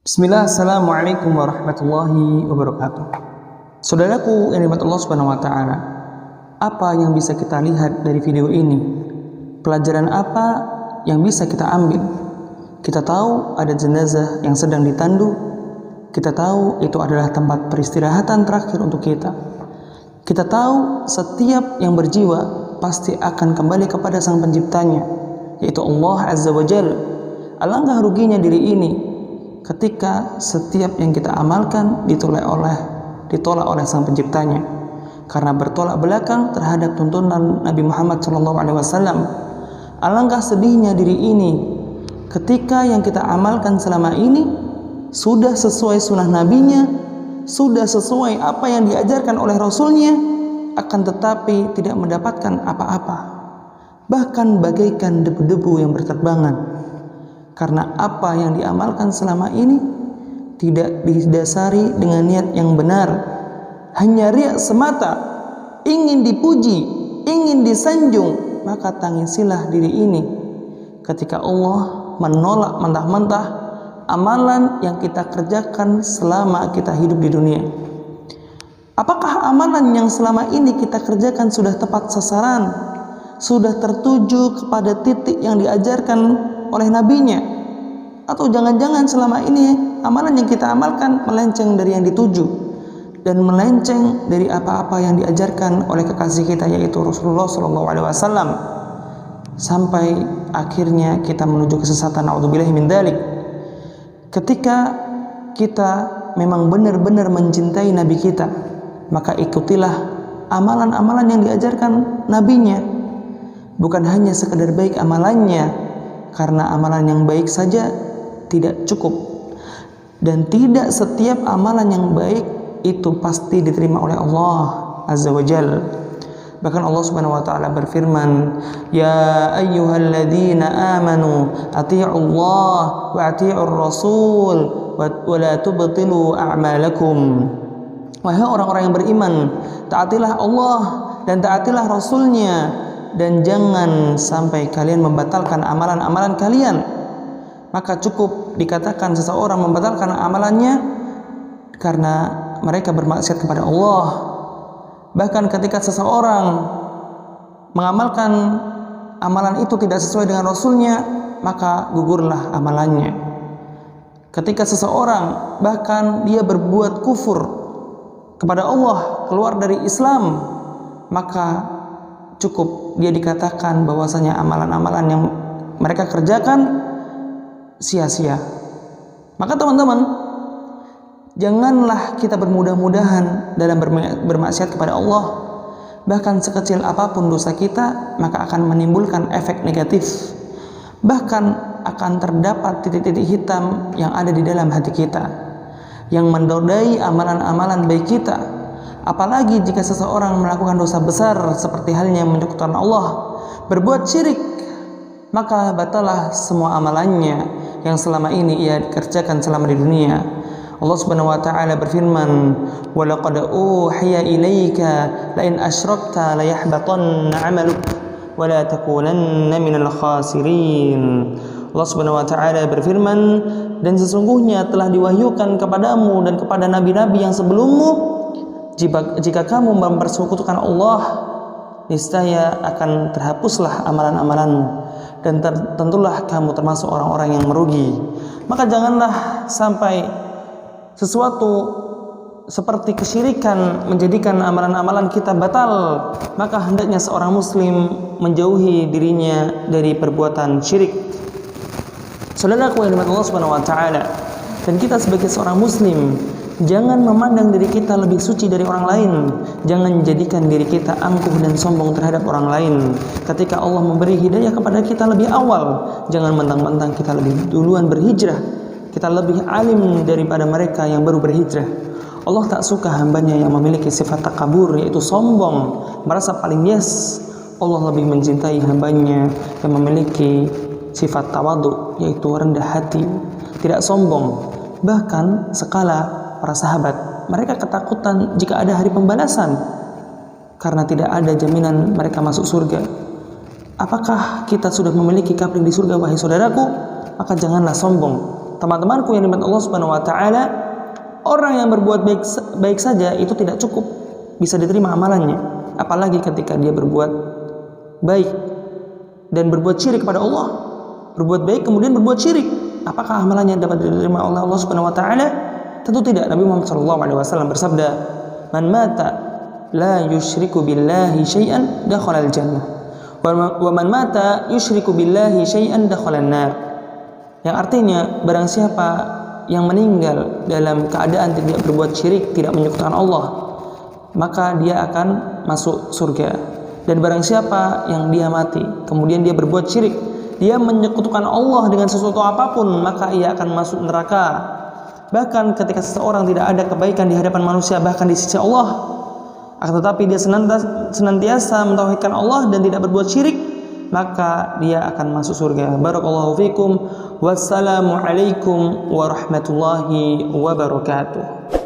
Bismillah, assalamualaikum warahmatullahi wabarakatuh. Saudaraku yang dirahmati Allah Subhanahu wa Ta'ala, apa yang bisa kita lihat dari video ini? Pelajaran apa yang bisa kita ambil? Kita tahu ada jenazah yang sedang ditandu. Kita tahu itu adalah tempat peristirahatan terakhir untuk kita. Kita tahu setiap yang berjiwa pasti akan kembali kepada Sang Penciptanya, yaitu Allah Azza wa Jalla. Alangkah ruginya diri ini ketika setiap yang kita amalkan ditolak oleh Sang Penciptanya karena bertolak belakang terhadap tuntunan Nabi Muhammad SAW. Alangkah sedihnya diri ini ketika yang kita amalkan selama ini sudah sesuai sunnah nabinya, sudah sesuai apa yang diajarkan oleh Rasulnya, akan tetapi tidak mendapatkan apa-apa, bahkan bagaikan debu-debu yang berterbangan. Karena apa yang diamalkan selama ini tidak didasari dengan niat yang benar, hanya riya semata, ingin dipuji, ingin disanjung, maka tangisilah diri ini ketika Allah menolak mentah-mentah amalan yang kita kerjakan selama kita hidup di dunia. Apakah amalan yang selama ini kita kerjakan sudah tepat sasaran, sudah tertuju kepada titik yang diajarkan oleh nabinya, atau jangan-jangan selama ini amalan yang kita amalkan melenceng dari yang dituju dan melenceng dari apa-apa yang diajarkan oleh kekasih kita, yaitu Rasulullah SAW, sampai akhirnya kita menuju kesesatan. A'udzubillahi min dzalik. Ketika kita memang benar-benar mencintai nabi kita, maka ikutilah amalan-amalan yang diajarkan nabinya, bukan hanya sekedar baik amalannya, karena amalan yang baik saja tidak cukup, dan tidak setiap amalan yang baik itu pasti diterima oleh Allah Azza wa Jalla. Bahkan Allah Subhanahu wa Ta'ala berfirman, ya ayyuhalladzina amanu ati'u Allah wa ati'ur rasul wa la tubtilu a'malakum. Wahai orang-orang yang beriman, taatilah Allah dan taatilah Rasulnya, dan jangan sampai kalian membatalkan amalan-amalan kalian. Maka cukup dikatakan seseorang membatalkan amalannya karena mereka bermaksiat kepada Allah. Bahkan ketika seseorang mengamalkan amalan itu tidak sesuai dengan Rasulnya, maka gugurlah amalannya. Ketika seseorang bahkan dia berbuat kufur kepada Allah, keluar dari Islam, maka cukup dia dikatakan bahwasanya amalan-amalan yang mereka kerjakan sia-sia. Maka teman-teman, janganlah kita bermudah-mudahan dalam bermaksiat kepada Allah. Bahkan sekecil apapun dosa kita, maka akan menimbulkan efek negatif. Bahkan akan terdapat titik-titik hitam yang ada di dalam hati kita, yang mendodai amalan-amalan baik kita. Apalagi jika seseorang melakukan dosa besar seperti halnya menyekutukan Allah, berbuat syirik, maka batalah semua amalannya yang selama ini ia kerjakan selama di dunia. Allah Subhanahu wa Ta'ala berfirman, wa laqad uhiya ilaika la in asyrakta la yahbatanna 'amaluk wa la takunanna minal khasirin. Allah Subhanahu wa Ta'ala berfirman, dan sesungguhnya telah diwahyukan kepadamu dan kepada nabi-nabi yang sebelummu, jika kamu mempersekutukan Allah, niscaya akan terhapuslah amalan-amalanmu, dan tentulah kamu termasuk orang-orang yang merugi. Maka janganlah sampai sesuatu seperti kesyirikan menjadikan amalan-amalan kita batal. Maka hendaknya seorang muslim menjauhi dirinya dari perbuatan syirik. Saudaraku yang dirahmati Allah Subhanahu wa Ta'ala, dan kita sebagai seorang muslim, jangan memandang diri kita lebih suci dari orang lain. Jangan jadikan diri kita angkuh dan sombong terhadap orang lain. Ketika Allah memberi hidayah kepada kita lebih awal, jangan mentang-mentang kita lebih duluan berhijrah, kita lebih alim daripada mereka yang baru berhijrah. Allah tak suka hambanya yang memiliki sifat takabur, yaitu sombong, merasa paling yes. Allah lebih mencintai hambanya yang memiliki sifat tawadu, yaitu rendah hati, tidak sombong. Bahkan sekala para sahabat, mereka ketakutan jika ada hari pembalasan karena tidak ada jaminan mereka masuk surga. Apakah kita sudah memiliki kapling di surga, wahai saudaraku? Maka janganlah sombong. teman-temanku yang dimuliakan Allah Subhanahu wa taala, orang yang berbuat baik saja itu tidak cukup bisa diterima amalannya, apalagi ketika dia berbuat baik dan berbuat syirik kepada Allah. Berbuat baik kemudian berbuat syirik, apakah amalannya dapat diterima oleh Allah Subhanahu wa taala? Tentu tidak. Nabi Muhammad SAW bersabda, "Man mata la yusyriku billahi syai'an dakhala al-jannah wa man mata yusyriku billahi syai'an dakhala an-nar." Yang artinya, barang siapa yang meninggal dalam keadaan tidak berbuat syirik, tidak menyekutukan Allah, maka dia akan masuk surga. Dan barang siapa yang dia mati kemudian dia berbuat syirik, dia menyekutukan Allah dengan sesuatu apapun, maka ia akan masuk neraka. Bahkan ketika seseorang tidak ada kebaikan di hadapan manusia, bahkan di sisi Allah, akan tetapi dia senantiasa mentauhidkan Allah dan tidak berbuat syirik, maka dia akan masuk surga. Barakallahu fikum. Wassalamu alaikum warahmatullahi wabarakatuh.